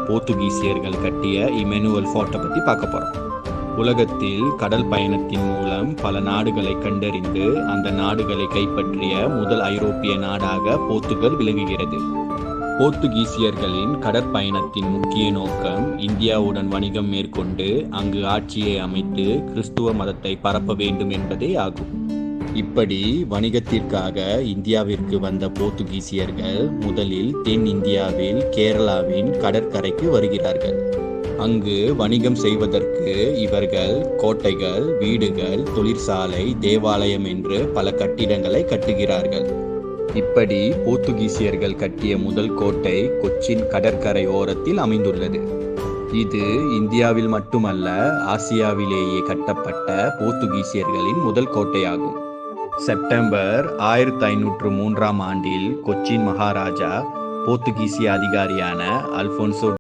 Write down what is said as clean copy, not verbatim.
போர்த்துகீசியர்கள் கட்டிய இமெனுவல் ஃபோர்ட்டை பற்றி பார்க்க போகிறோம். உலகத்தில் கடல் பயணத்தின் மூலம் பல நாடுகளை கண்டறிந்து அந்த நாடுகளை கைப்பற்றிய முதல் ஐரோப்பிய நாடாக போர்த்துகல் விளங்குகிறது. போர்த்துகீசியர்களின் கடற்பயணத்தின் முக்கிய நோக்கம் இந்தியாவுடன் வணிகம் மேற்கொண்டு அங்கு ஆட்சியை அமைத்து கிறிஸ்துவ மதத்தை பரப்ப வேண்டும் என்பதே ஆகும். இப்படி வணிகத்திற்காக இந்தியாவிற்கு வந்த போர்த்துகீசியர்கள் முதலில் தென் இந்தியாவில் கேரளாவின் கடற்கரைக்கு வருகிறார்கள். அங்கு வணிகம் செய்வதற்கு இவர்கள் கோட்டைகள், வீடுகள், தொழிற்சாலை, தேவாலயம் என்று பல கட்டிடங்களை கட்டுகிறார்கள். இப்படி போர்த்துகீசியர்கள் கட்டிய முதல் கோட்டை கொச்சின் கடற்கரை ஓரத்தில் அமைந்துள்ளது. இது இந்தியாவில் மட்டுமல்ல, ஆசியாவிலேயே கட்டப்பட்ட போர்த்துகீசியர்களின் முதல் கோட்டையாகும். செப்டம்பர் 1503 ஆண்டில் கொச்சின் மகாராஜா போர்த்துகீசிய அதிகாரியான அல்போன்சோ